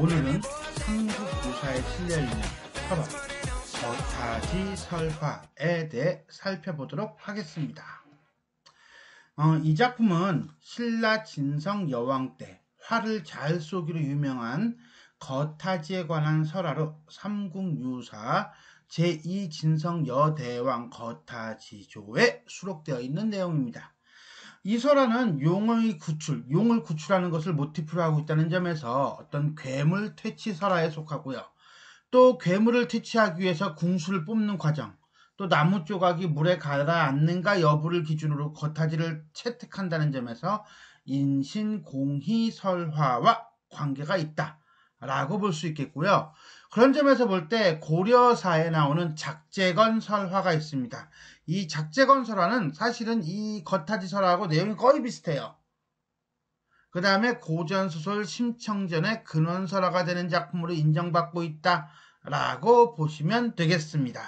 오늘은 삼국유사에 실려있는 설화, 거타지 설화에 대해 살펴보도록 하겠습니다. 이 작품은 신라 진성 여왕 때 활을 잘 쏘기로 유명한 거타지에 관한 설화로 삼국유사 제2진성 여대왕 거타지조에 수록되어 있는 내용입니다. 이 설화는 용을 구출하는 것을 모티프로 하고 있다는 점에서 어떤 괴물 퇴치 설화에 속하고요. 또 괴물을 퇴치하기 위해서 궁수를 뽑는 과정, 또 나무 조각이 물에 가라앉는가 여부를 기준으로 거타지를 채택한다는 점에서 인신공히 설화와 관계가 있다라고 볼 수 있겠고요. 그런 점에서 볼 때 고려사에 나오는 작재건 설화가 있습니다. 이 작재건 설화는 사실은 이 거타지 설화하고 내용이 거의 비슷해요. 그 다음에 고전소설 심청전의 근원설화가 되는 작품으로 인정받고 있다라고 보시면 되겠습니다.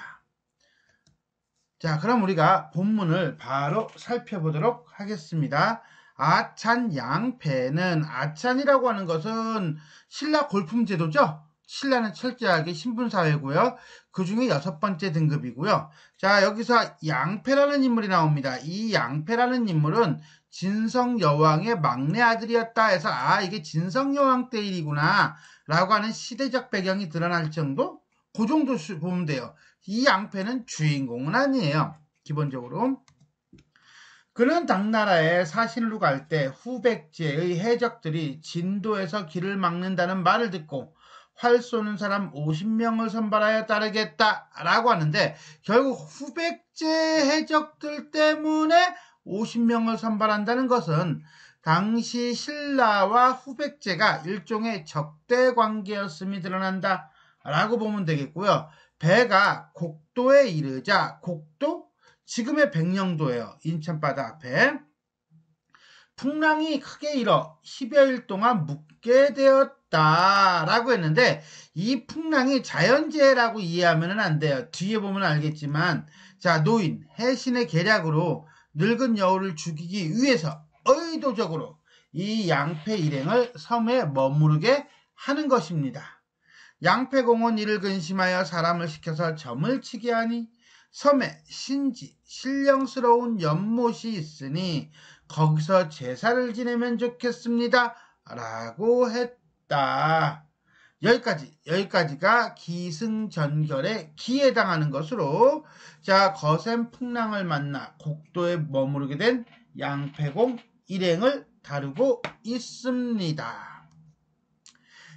자, 그럼 우리가 본문을 바로 살펴보도록 하겠습니다. 아찬양패는, 아찬이라고 하는 것은 신라 골품제도죠. 신라는 철저하게 신분사회고요. 그 중에 6번째 등급이고요. 자, 여기서 양패라는 인물이 나옵니다. 이 양패라는 인물은 진성여왕의 막내 아들이었다 해서 이게 진성여왕 때 일이구나 라고 하는 시대적 배경이 드러날 정도? 그 정도 보면 돼요. 이 양패는 주인공은 아니에요. 기본적으로. 그는 당나라에 사신으로 갈 때 후백제의 해적들이 진도에서 길을 막는다는 말을 듣고 활 쏘는 사람 50명을 선발하여 따르겠다라고 하는데, 결국 후백제 해적들 때문에 50명을 선발한다는 것은 당시 신라와 후백제가 일종의 적대 관계였음이 드러난다라고 보면 되겠고요. 배가 곡도에 이르자, 곡도? 지금의 백령도예요. 인천바다 앞에. 풍랑이 크게 일어 10여일 동안 묵게 되었다라고 했는데, 이 풍랑이 자연재해라고 이해하면 안 돼요. 뒤에 보면 알겠지만, 자, 노인, 해신의 계략으로 늙은 여우를 죽이기 위해서 의도적으로 이 양패 일행을 섬에 머무르게 하는 것입니다. 양패공은 이를 근심하여 사람을 시켜서 점을 치게 하니 섬에 신지, 신령스러운 연못이 있으니 거기서 제사를 지내면 좋겠습니다 라고 했다. 여기까지가 기승전결의 기에 해당하는 것으로, 자, 거센 풍랑을 만나 곡도에 머무르게 된 양패공 일행을 다루고 있습니다.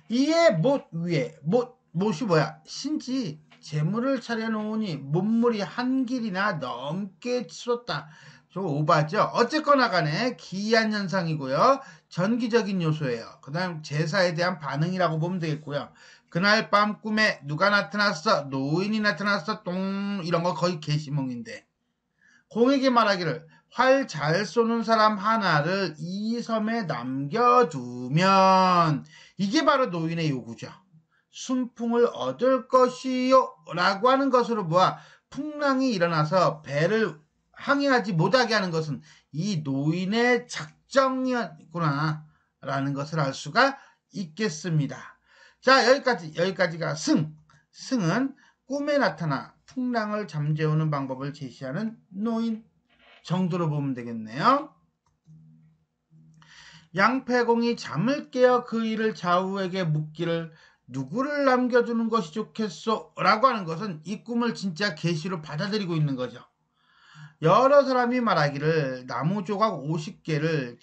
이에 못 위에, 못이 뭐야? 신지, 재물을 차려놓으니 문물이 한 길이나 넘게 치솟다. 좀 오바죠? 어쨌거나 간에 기이한 현상이고요. 전기적인 요소예요. 그 다음 제사에 대한 반응이라고 보면 되겠고요. 그날 밤 꿈에 누가 나타났어? 노인이 나타났어? 이런 거 거의 개시몽인데, 공에게 말하기를 활 잘 쏘는 사람 하나를 이 섬에 남겨두면, 이게 바로 노인의 요구죠. 순풍을 얻을 것이요 라고 하는 것으로 보아 풍랑이 일어나서 배를 항해하지 못하게 하는 것은 이 노인의 작정이었구나 라는 것을 알 수가 있겠습니다. 자, 여기까지가 승은 꿈에 나타나 풍랑을 잠재우는 방법을 제시하는 노인 정도로 보면 되겠네요. 양패공이 잠을 깨어 그 일을 좌우에게 묻기를 누구를 남겨두는 것이 좋겠소? 라고 하는 것은 이 꿈을 진짜 계시로 받아들이고 있는 거죠. 여러 사람이 말하기를 나무 조각 50개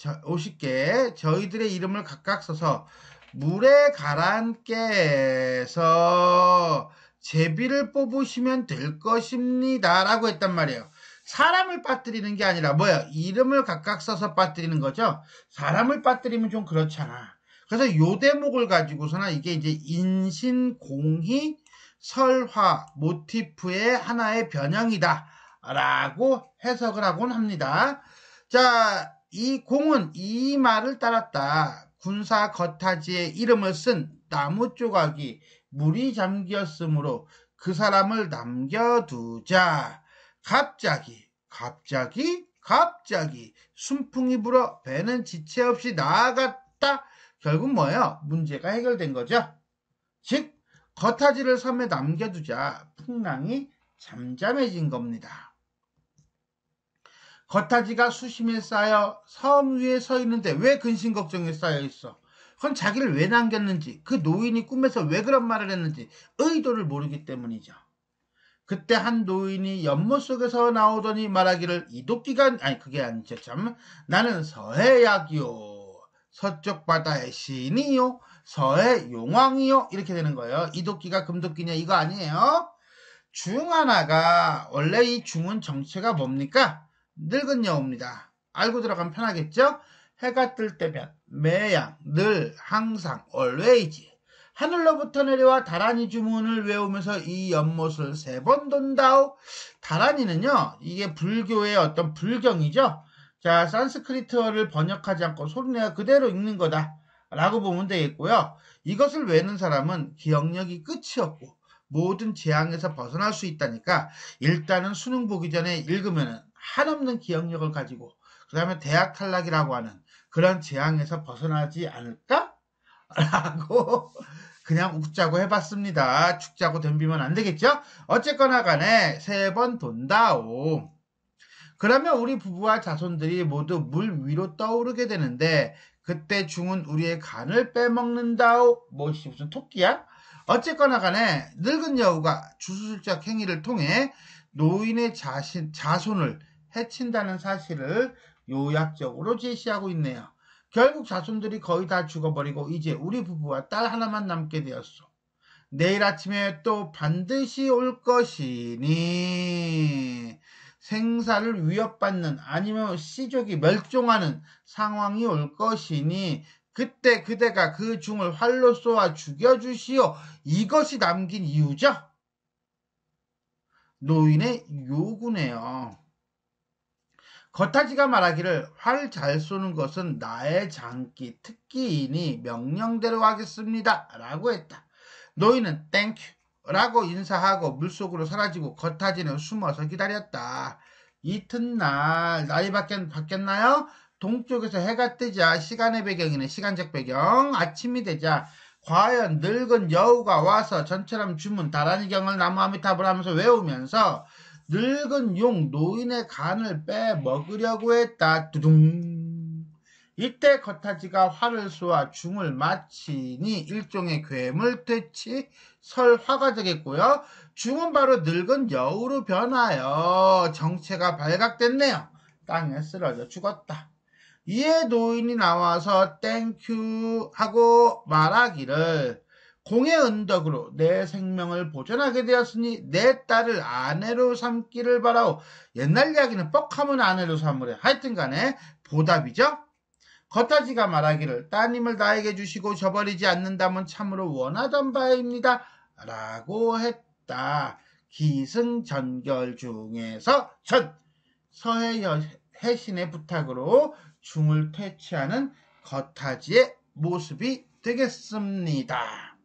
저희들의 이름을 각각 써서 물에 가라앉게 해서 제비를 뽑으시면 될 것입니다 라고 했단 말이에요. 사람을 빠뜨리는 게 아니라 이름을 각각 써서 빠뜨리는 거죠. 사람을 빠뜨리면 좀 그렇잖아. 그래서 요 대목을 가지고서는 이게 이제 인신공히 설화 모티프의 하나의 변형이다 라고 해석을 하곤 합니다. 자, 이 공은 이 말을 따랐다. 군사 거타지의 이름을 쓴 나무 조각이 물이 잠겼으므로 그 사람을 남겨두자. 갑자기 순풍이 불어 배는 지체 없이 나아갔다. 결국 뭐예요? 문제가 해결된 거죠. 즉 겉하지를 섬에 남겨두자 풍랑이 잠잠해진 겁니다. 겉하지가 수심에 쌓여 섬 위에 서 있는데 왜 근심걱정에 쌓여 있어? 그건 자기를 왜 남겼는지, 그 노인이 꿈에서 왜 그런 말을 했는지 의도를 모르기 때문이죠. 그때 한 노인이 연못 속에서 나오더니 말하기를 이도끼가 그게 아니죠 참. 나는 서해약이요. 서쪽 바다의 신이요. 서해 용왕이요. 이렇게 되는 거예요. 이도끼가 금도끼냐 이거 아니에요. 중 하나가 원래 이 중은 정체가 뭡니까? 늙은 여우입니다. 알고 들어가면 편하겠죠? 해가 뜰 때면 매양, 늘, 항상, always 하늘로부터 내려와 다란이 주문을 외우면서 이 연못을 3번 돈다오. 다란이는요 이게 불교의 어떤 불경이죠. 자, 산스크리트어를 번역하지 않고 소리내어 그대로 읽는 거다 라고 보면 되겠고요. 이것을 외우는 사람은 기억력이 끝이 없고 모든 재앙에서 벗어날 수 있다니까 일단은 수능 보기 전에 읽으면 한없는 기억력을 가지고 그 다음에 대학 탈락이라고 하는 그런 재앙에서 벗어나지 않을까? 라고 그냥 웃자고 해봤습니다. 죽자고 덤비면 안 되겠죠? 어쨌거나 간에 3번 돈다오. 그러면 우리 부부와 자손들이 모두 물 위로 떠오르게 되는데 그때 중은 우리의 간을 빼먹는다오. 뭐지 무슨 토끼야? 어쨌거나 간에 늙은 여우가 주술적 행위를 통해 노인의 자손을 해친다는 사실을 요약적으로 제시하고 있네요. 결국 자손들이 거의 다 죽어버리고 이제 우리 부부와 딸 하나만 남게 되었소. 내일 아침에 또 반드시 올 것이니 생사를 위협받는 아니면 씨족이 멸종하는 상황이 올 것이니 그때 그대가 그 중을 활로 쏘아 죽여주시오. 이것이 남긴 이유죠. 노인의 요구네요. 겉하지가 말하기를 활 잘 쏘는 것은 나의 장기 특기이니 명령대로 하겠습니다 라고 했다. 노인은 땡큐 라고 인사하고 물속으로 사라지고 겉하지는 숨어서 기다렸다. 이튿날 날이 바뀌었나요? 동쪽에서 해가 뜨자 시간의 배경이네. 시간적 배경. 아침이 되자 과연 늙은 여우가 와서 전처럼 주문 다란이경을 나무아미타불 하면서 외우면서 늙은 용 노인의 간을 빼먹으려고 했다. 두둥. 이때 겉하지가 활을 쏘아 중을 마치니 일종의 괴물퇴치 설화가 되겠고요. 중은 바로 늙은 여우로 변하여 정체가 발각됐네요. 땅에 쓰러져 죽었다. 이에 노인이 나와서 땡큐 하고 말하기를 공의 은덕으로 내 생명을 보존하게 되었으니 내 딸을 아내로 삼기를 바라오. 옛날 이야기는 뻑하면 아내로 삼으래. 하여튼 간에 보답이죠. 겉하지가 말하기를 따님을 나에게 주시고 저버리지 않는다면 참으로 원하던 바입니다 라고 했다. 기승전결 중에서 전 서해 해신의 부탁으로 중을 퇴치하는 겉하지의 모습이 되겠습니다.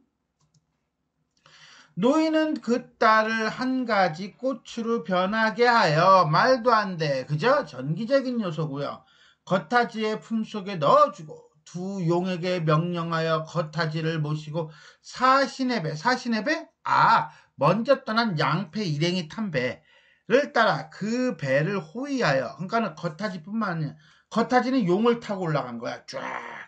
노인은 그 딸을 한 가지 꽃으로 변하게 하여 말도 안 돼. 그저 전기적인 요소고요. 겉하지의 품속에 넣어주고 두 용에게 명령하여 겉하지를 모시고 사신의 배? 먼저 떠난 양패 일행이 탄 배를 따라 그 배를 호위하여 그러니까 겉하지뿐만 아니라 겉하지는 용을 타고 올라간 거야. 쫙.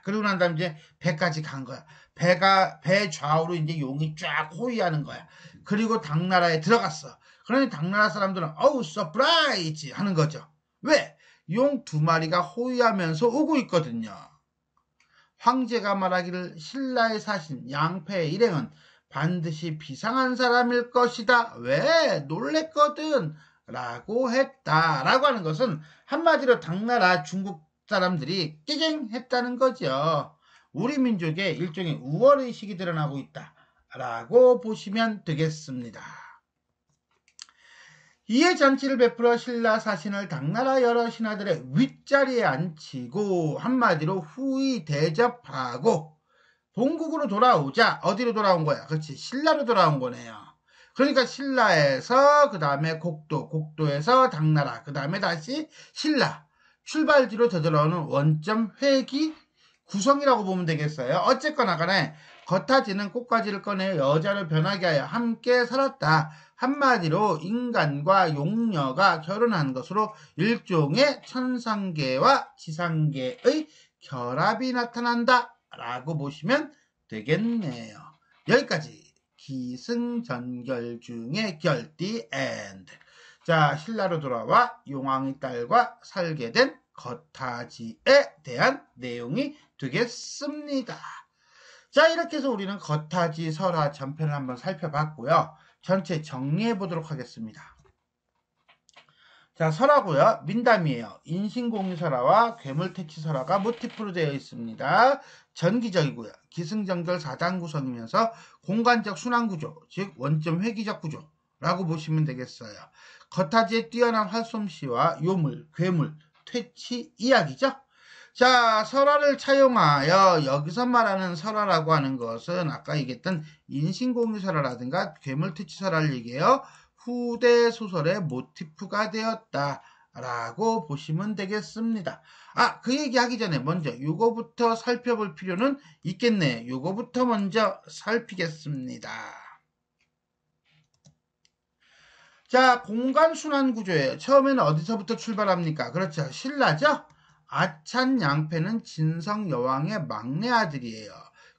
그리고 난 다음에 이제 배까지 간 거야. 배 좌우로 이제 용이 쫙 호위하는 거야. 그리고 당나라에 들어갔어. 그러니 당나라 사람들은 어우 서프라이즈 하는 거죠. 왜? 용 2마리가 호위하면서 오고 있거든요. 황제가 말하기를 신라의 사신 양패의 일행은 반드시 비상한 사람일 것이다. 왜? 놀랬거든. 라고 했다. 라고 하는 것은 한마디로 당나라 중국 사람들이 깨갱 했다는 거죠. 우리 민족의 일종의 우월의식이 드러나고 있다. 라고 보시면 되겠습니다. 이에 잔치를 베풀어 신라 사신을 당나라 여러 신하들의 윗자리에 앉히고 한마디로 후위 대접하고 본국으로 돌아오자. 어디로 돌아온 거야? 그렇지, 신라로 돌아온 거네요. 그러니까 신라에서 그 다음에 곡도에서 당나라, 그 다음에 다시 신라 출발지로 되돌아오는 원점 회기 구성이라고 보면 되겠어요. 어쨌거나 간에 겉하지는 꽃가지를 꺼내 여자를 변하게 하여 함께 살았다. 한마디로 인간과 용녀가 결혼한 것으로 일종의 천상계와 지상계의 결합이 나타난다 라고 보시면 되겠네요. 여기까지 기승전결 중에 결띠 엔드. 자, 신라로 돌아와 용왕의 딸과 살게 된 겉하지에 대한 내용이 되겠습니다. 자, 이렇게 해서 우리는 겉하지 설화 전편을 한번 살펴봤고요. 전체 정리해 보도록 하겠습니다. 자, 설화고요. 민담이에요. 인신공유설화와 괴물퇴치설화가 모티프로 되어 있습니다. 전기적이고요. 기승전결 4단 구성이면서 공간적 순환구조, 즉 원점 회귀적 구조라고 보시면 되겠어요. 겉하지의 뛰어난 활솜씨와 요물, 괴물, 퇴치 이야기죠. 자, 설화를 차용하여 여기서 말하는 설화라고 하는 것은 아까 얘기했던 인신공유설화라든가 괴물퇴치설화를 얘기해요. 후대 소설의 모티프가 되었다라고 보시면 되겠습니다. 그 얘기 하기 전에 먼저 요거부터 살펴볼 필요는 있겠네요. 요거부터 먼저 살피겠습니다. 자, 공간순환 구조예요. 처음에는 어디서부터 출발합니까? 그렇죠. 신라죠? 아찬 양패는 진성 여왕의 막내 아들이에요.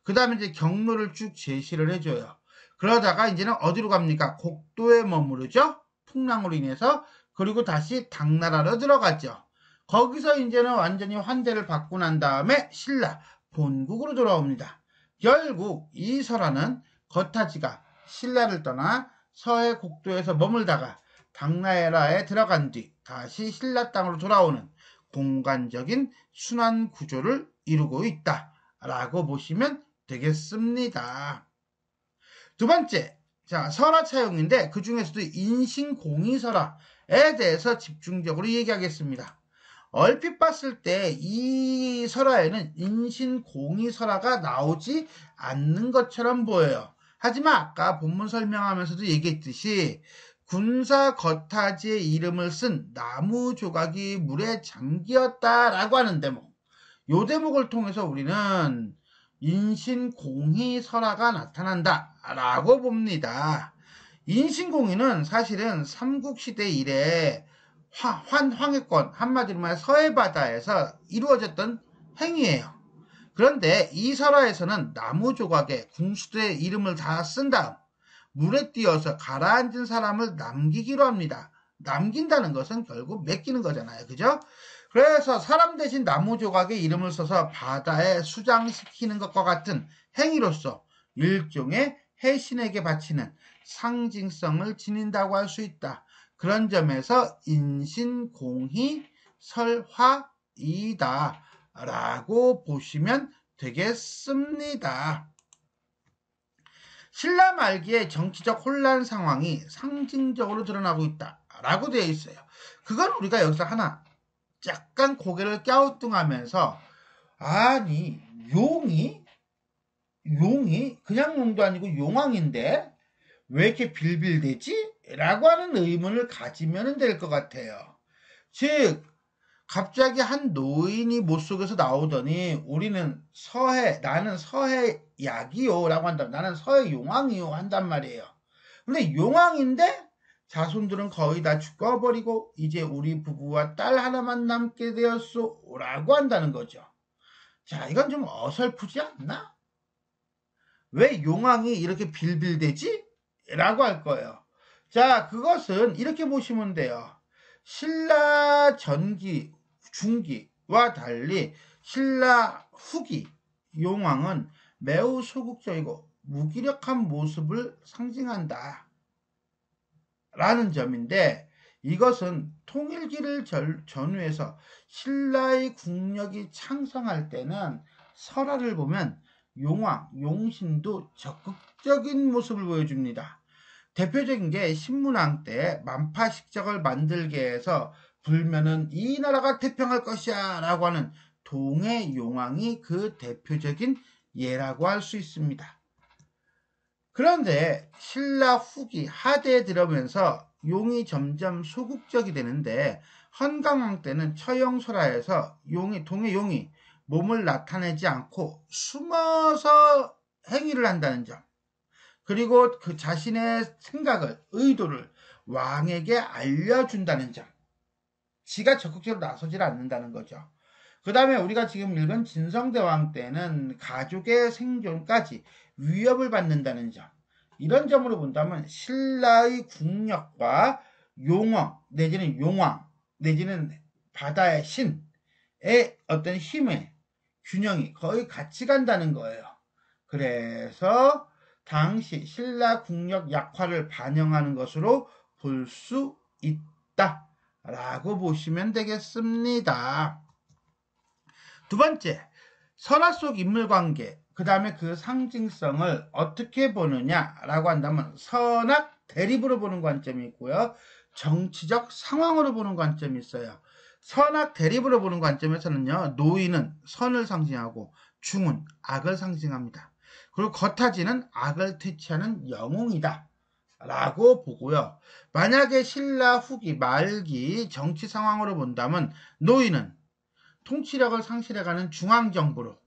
그 다음에 이제 경로를 쭉 제시를 해줘요. 그러다가 이제는 어디로 갑니까? 곡도에 머무르죠? 풍랑으로 인해서. 그리고 다시 당나라로 들어갔죠. 거기서 이제는 완전히 환대를 받고 난 다음에 신라 본국으로 돌아옵니다. 결국 이 설화는 겉하지가 신라를 떠나 서해 곡도에서 머물다가 당나라에 들어간 뒤 다시 신라 땅으로 돌아오는 공간적인 순환 구조를 이루고 있다라고 보시면 되겠습니다. 두 번째, 자, 설화 차용인데 그 중에서도 인신공이설화에 대해서 집중적으로 얘기하겠습니다. 얼핏 봤을 때 이 설화에는 인신공이설화가 나오지 않는 것처럼 보여요. 하지만 아까 본문 설명하면서도 얘기했듯이 군사 겉하지의 이름을 쓴 나무 조각이 물에 잠기었다라고 하는 대목. 이 대목을 통해서 우리는 인신공희설화가 나타난다라고 봅니다. 인신공희는 사실은 삼국시대 이래 황해권, 한마디로 말해 서해바다에서 이루어졌던 행위예요. 그런데 이 설화에서는 나무 조각에 궁수대의 이름을 다 쓴 다음 물에 띄어서 가라앉은 사람을 남기기로 합니다. 남긴다는 것은 결국 맡기는 거잖아요. 그죠? 그래서 사람 대신 나무 조각에 이름을 써서 바다에 수장시키는 것과 같은 행위로서 일종의 해신에게 바치는 상징성을 지닌다고 할 수 있다. 그런 점에서 인신공희 설화이다 라고 보시면 되겠습니다. 신라 말기의 정치적 혼란 상황이 상징적으로 드러나고 있다라고 되어 있어요. 그건 우리가 여기서 하나 약간 고개를 갸우뚱하면서 아니 용이 그냥 용도 아니고 용왕인데 왜 이렇게 빌빌대지? 라고 하는 의문을 가지면 될 것 같아요. 즉 갑자기 한 노인이 못 속에서 나오더니 우리는 나는 서해 약이요 라고 한다. 나는 서해 용왕이요 한단 말이에요. 근데 용왕인데 자손들은 거의 다 죽어버리고 이제 우리 부부와 딸 하나만 남게 되었소 라고 한다는 거죠. 자, 이건 좀 어설프지 않나? 왜 용왕이 이렇게 빌빌대지? 라고 할 거예요. 자, 그것은 이렇게 보시면 돼요. 신라 전기, 중기와 달리 신라 후기 용왕은 매우 소극적이고 무기력한 모습을 상징한다 라는 점인데 이것은 통일기를 전후해서 신라의 국력이 창성할 때는 설화를 보면 용왕, 용신도 적극적인 모습을 보여줍니다. 대표적인 게 신문왕 때 만파식적을 만들게 해서 불면은 이 나라가 태평할 것이야 라고 하는 동해 용왕이 그 대표적인 예라고 할 수 있습니다. 그런데 신라 후기 하대에 들어오면서 용이 점점 소극적이 되는데 헌강왕 때는 처형설화에서 동해 용이 몸을 나타내지 않고 숨어서 행위를 한다는 점. 그리고 그 자신의 생각을, 의도를 왕에게 알려준다는 점. 지가 적극적으로 나서질 않는다는 거죠. 그 다음에 우리가 지금 읽은 진성대왕 때는 가족의 생존까지 위협을 받는다는 점. 이런 점으로 본다면 신라의 국력과 용어 내지는 용왕 내지는 바다의 신의 어떤 힘의 균형이 거의 같이 간다는 거예요. 그래서 당시 신라 국력 약화를 반영하는 것으로 볼 수 있다라고 보시면 되겠습니다. 두 번째, 선화 속 인물관계, 그 다음에 그 상징성을 어떻게 보느냐라고 한다면 선악 대립으로 보는 관점이 있고요. 정치적 상황으로 보는 관점이 있어요. 선악 대립으로 보는 관점에서는요. 노인은 선을 상징하고 중은 악을 상징합니다. 그리고 겉하지는 악을 퇴치하는 영웅이다 라고 보고요. 만약에 신라 후기 말기 정치 상황으로 본다면 노인은 통치력을 상실해가는 중앙정부로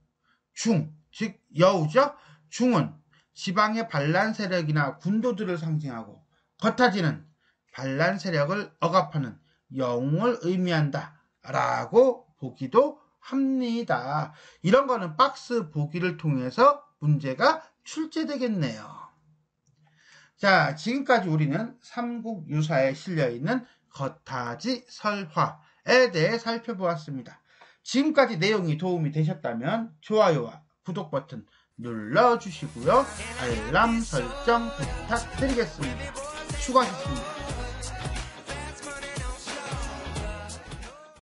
즉 여우죠. 중은 지방의 반란 세력이나 군도들을 상징하고 겉하지는 반란 세력을 억압하는 영웅을 의미한다 라고 보기도 합니다. 이런 거는 박스 보기를 통해서 문제가 출제되겠네요. 자, 지금까지 우리는 삼국유사에 실려있는 겉하지 설화에 대해 살펴보았습니다. 지금까지 내용이 도움이 되셨다면 좋아요와 구독 버튼 눌러주시고요. 알람 설정 부탁드리겠습니다. 수고하셨습니다.